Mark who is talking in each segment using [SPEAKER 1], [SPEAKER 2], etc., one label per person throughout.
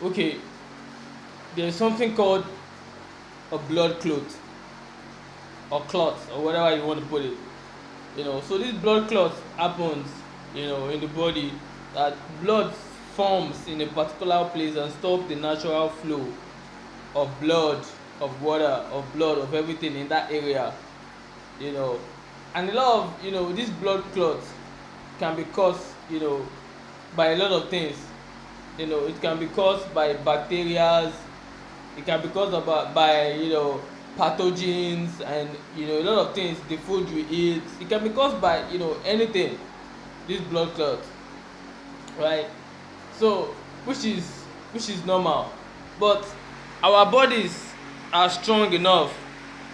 [SPEAKER 1] okay, there's something called a blood clot or clot or whatever you want to put it. So this blood clot happens, in the body, that blood forms in a particular place and stop the natural flow of blood, of water, of blood, of everything in that area. you know and a lot of this blood clot can be caused by a lot of things. It can be caused by bacteria, it can be caused by pathogens, and a lot of things, the food you eat. It can be caused by anything, this blood clot, right? So which is normal, but our bodies are strong enough.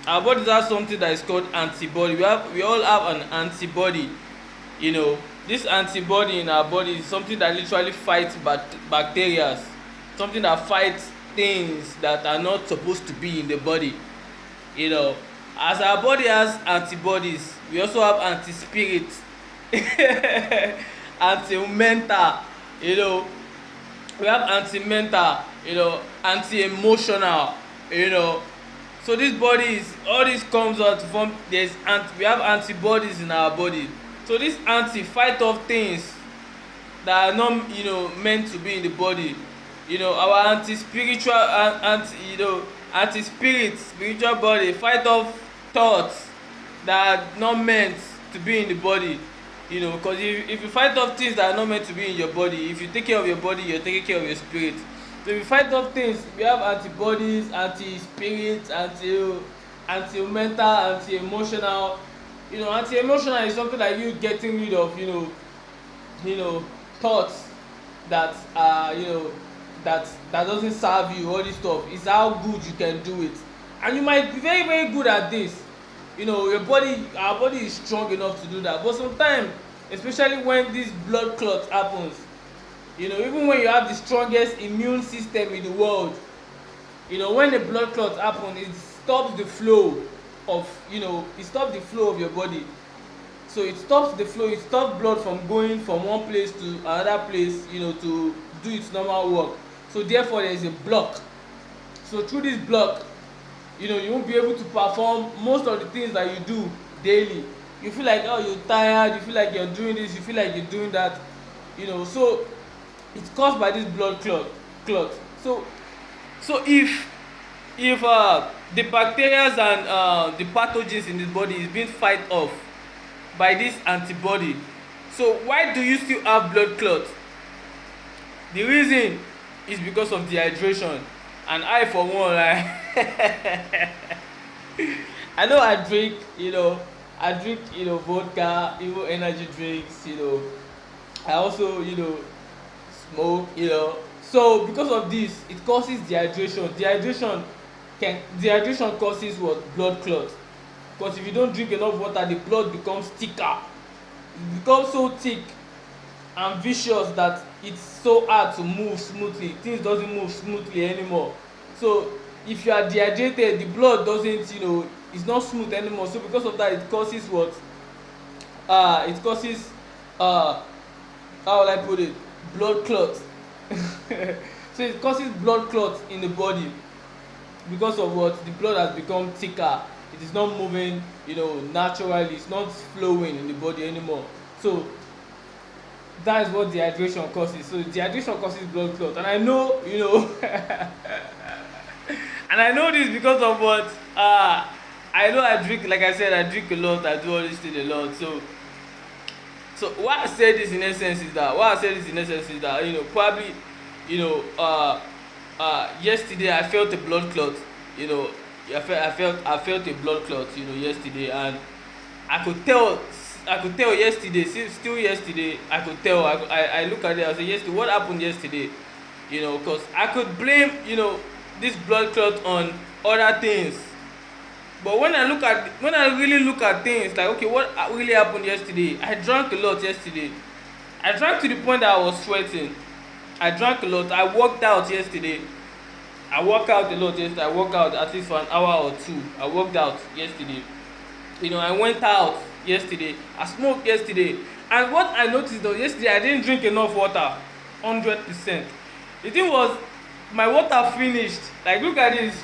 [SPEAKER 1] Our bodies have something that is called antibody. We all have an antibody. This antibody in our body is something that literally fights bacteria, something that fights things that are not supposed to be in the body. As our body has antibodies, we also have anti-spirit, anti-mental. We have anti-mental, anti-emotional. So this body is, all this comes out from, we have antibodies in our body. So this anti fight off things that are not meant to be in the body. Our anti-spiritual, anti-spirit, spiritual body fight off thoughts that are not meant to be in the body. Because if you fight off things that are not meant to be in your body, if you take care of your body, you're taking care of your spirit. So if you fight off things, we have antibodies, anti-spirit, anti-mental, anti-emotional. Anti-emotional is something like you getting rid of thoughts that are that doesn't serve you. All this stuff is how good you can do it, and you might be very very good at this. Our body is strong enough to do that, but sometimes, especially when this blood clot happens, even when you have the strongest immune system in the world, when the blood clot happens, it stops the flow of it stops the flow of your body. So it stops the flow, it stops blood from going from one place to another place, to do its normal work. So therefore there is a block. So through this block, you won't be able to perform most of the things that you do daily. You feel like, oh, you're tired, you feel like you're doing this, you feel like you're doing that. So it's caused by this blood clot. So if the bacteria and the pathogens in the body is being fight off by this antibody, so why do you still have blood clot? The reason is because of dehydration. And I, for one, I know I drink vodka, even energy drinks. I also smoke. So because of this, it causes dehydration. Dehydration causes what? Blood clot. Because if you don't drink enough water, the blood becomes thicker. It becomes so thick and vicious that it's so hard to move smoothly. Things doesn't move smoothly anymore. So if you are dehydrated, the blood doesn't it's not smooth anymore. So because of that, it causes what? It causes how will I put it? Blood clot. So it causes blood clot in the body because of what? The blood has become thicker. It is not moving naturally. It's not flowing in the body anymore. So that is what dehydration causes. So dehydration causes blood clot, and I know and I know this because of what? I know I drink, like I said, I drink a lot. I do all this thing a lot. So why I say this in essence is that probably yesterday I felt a blood clot. I felt a blood clot yesterday, and I could tell yesterday, still yesterday, I could tell. I look at it, I say, yesterday, what happened yesterday? Because I could blame this blood clot on other things. But when I really look at things, like, okay, what really happened yesterday? I drank a lot yesterday. I drank to the point that I was sweating. I drank a lot. I worked out yesterday. I worked out a lot yesterday. I worked out at least for an hour or two. I worked out yesterday. I went out yesterday. I smoked yesterday. And what I noticed though, yesterday I didn't drink enough water. 100%. The thing was, my water finished. Like, look at this.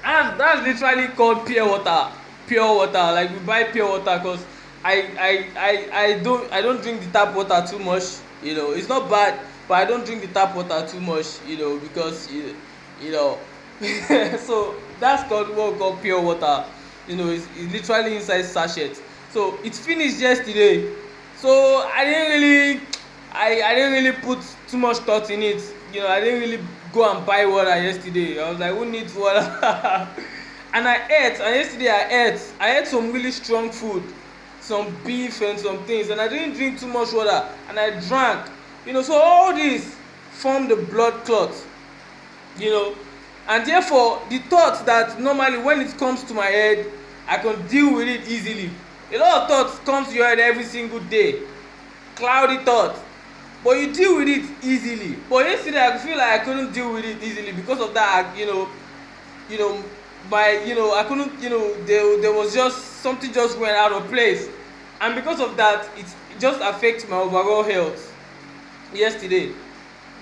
[SPEAKER 1] That's literally called pure water. Pure water. Like, we buy pure water because I don't drink the tap water too much. It's not bad, but I don't drink the tap water too much. Because you know so that's called what we call pure water. It's literally inside sachet. So it's finished yesterday. So I didn't really put too much thought in it. I didn't really go and buy water yesterday. I was like, who needs water? And I ate. And yesterday I ate some really strong food, some beef and some things, and I didn't drink too much water. And I drank. So all this formed the blood clot. you know and therefore the thought that normally when it comes to my head I can deal with it easily. A lot of thoughts come to your head every single day, cloudy thoughts, but you deal with it easily. But yesterday I feel like I couldn't deal with it easily because of that. You know my I couldn't. There was just something just went out of place, and because of that it just affects my overall health yesterday.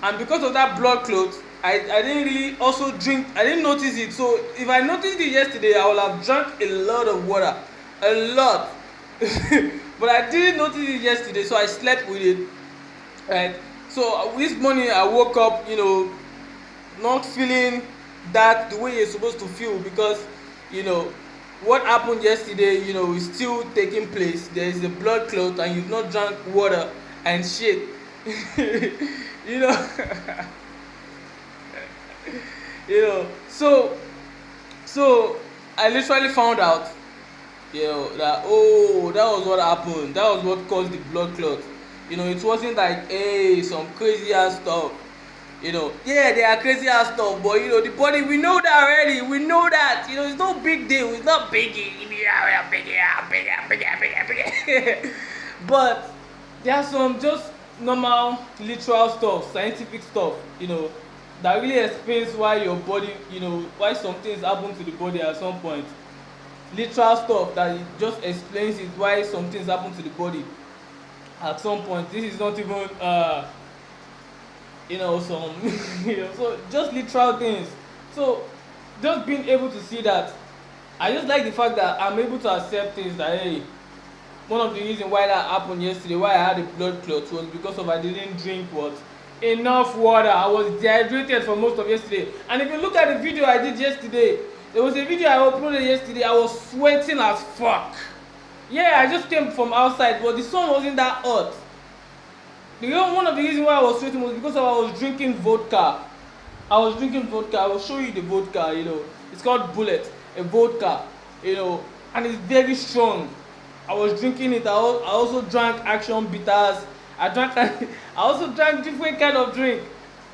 [SPEAKER 1] And because of that blood clot, I didn't really also drink. I didn't notice it. So if I noticed it yesterday I would have drank a lot of water, a lot. But I didn't notice it yesterday, so I slept with it. Right. So this morning I woke up, not feeling that the way you're supposed to feel, because you know what happened yesterday, is still taking place. There is a blood clot and you've not drank water and shit. you know so I literally found out, that, oh, that was what happened. That was what caused the blood clot. It wasn't like, hey, some crazy ass stuff. Yeah, they are crazy ass stuff, but the body, we know that already. We know that. It's no big deal. It's not biggie. But there are some just normal literal stuff, scientific stuff, that really explains why your body, why some things happen to the body at some point. Literal stuff that it just explains it, why some things happen to the body at some point. This is not even some so just literal things. So just being able to see that, I just like the fact that I'm able to accept things that, hey, one of the reasons why that happened yesterday, why I had a blood clot, was because of I didn't drink what enough water. I was dehydrated for most of yesterday. And if you look at the video I did yesterday, there was a video I uploaded yesterday. I was sweating as fuck. Yeah, I just came from outside, but the sun wasn't that hot. One of the reasons why I was sweating was because I was drinking vodka. I will show you the vodka. It's called Bullet, a vodka. And it's very strong. I was drinking it. I also drank Action Bitters. I also drank different kind of drink.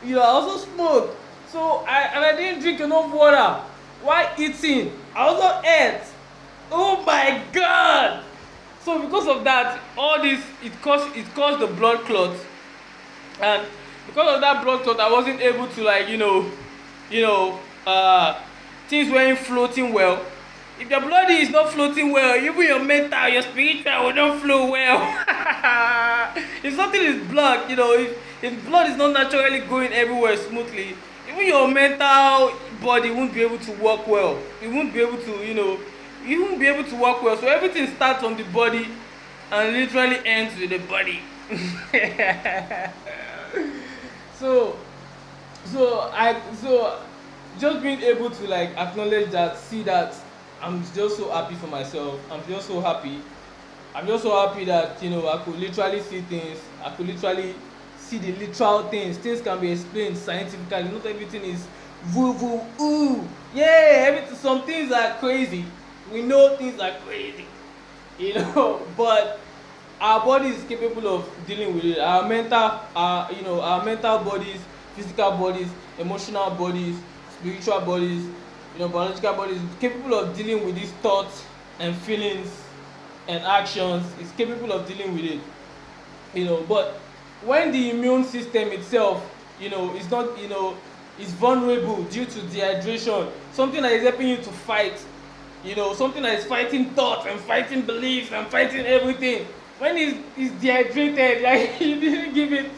[SPEAKER 1] I also smoked. So I didn't drink enough water. While eating, I also ate. Oh my god! So because of that, all this, it caused the blood clot. And because of that blood clot, I wasn't able to things weren't floating well. If your blood is not floating well, even your mental, your spiritual will not flow well. If something is blocked, if blood is not naturally going everywhere smoothly, even your mental body won't be able to work well. You won't be able to work well. So everything starts from the body and literally ends with the body. so just being able to acknowledge that, see that, I'm just so happy for myself. I'm just so happy that I could literally see things. I could literally see the literal things. Things can be explained scientifically. Not everything is woo woo ooh. Yeah, some things are crazy. We know things are crazy. But our body is capable of dealing with it. Our mental bodies, physical bodies, emotional bodies, spiritual bodies, biological bodies, is capable of dealing with these thoughts and feelings and actions. It's capable of dealing with it. But when the immune system itself, is not, is vulnerable due to dehydration, something that is helping you to fight, something that is fighting thoughts and fighting beliefs and fighting everything. When it's dehydrated, you didn't give it,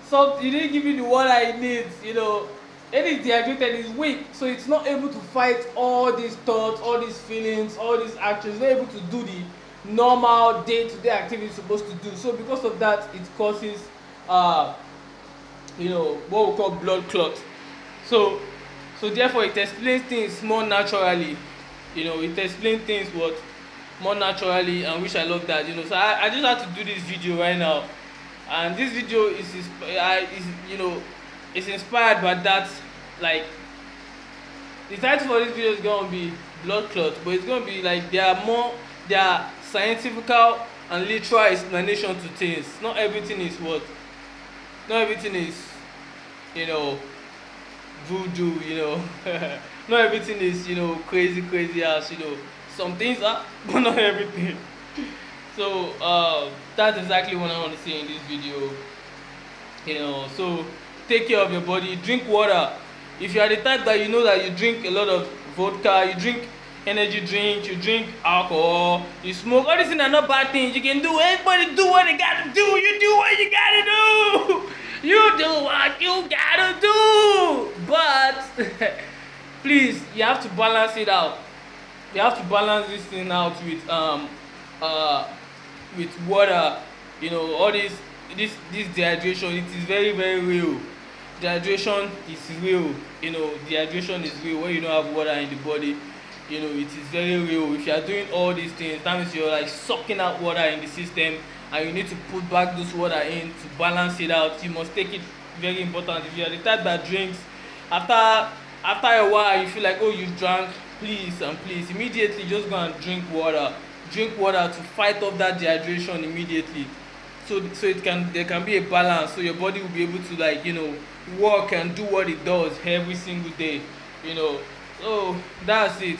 [SPEAKER 1] some you didn't give it the water it needs, when it's dehydrated it's weak, so it's not able to fight all these thoughts, all these feelings, all these actions, it's not able to do the normal day-to-day activities it's supposed to do. So because of that it causes uh what we call blood clot. So therefore it explains things more naturally. It explains things what more naturally, and which I love that. So I just had to do this video right now, and this video is inspired by that. Like, the title for this video is gonna be blood clot, but it's gonna be like there are scientific and literal explanation to things. Not everything is not everything is you know voodoo. Not everything is crazy as some things are, but not everything. So that's exactly what I want to say in this video. So take care of your body, drink water. If you are the type that that you drink a lot of vodka, you drink energy drink, you drink alcohol, you smoke, all these things are not bad things. You can do, everybody do what they gotta do, you do what you gotta do. You do what you gotta do. But please, you have to balance it out. You have to balance this thing out with water. All this dehydration, it is very, very real. Dehydration is real. Dehydration is real when you don't have water in the body. It is very real. If you are doing all these things, that means you're like sucking out water in the system, and you need to put back this water in to balance it out. You must take it. Very important. If you are the type that drinks, after a while you feel like, oh, you've drank, please and please immediately just go and drink water to fight off that dehydration immediately. So there can be a balance, so your body will be able to, like, work and do what it does every single day. So that's it.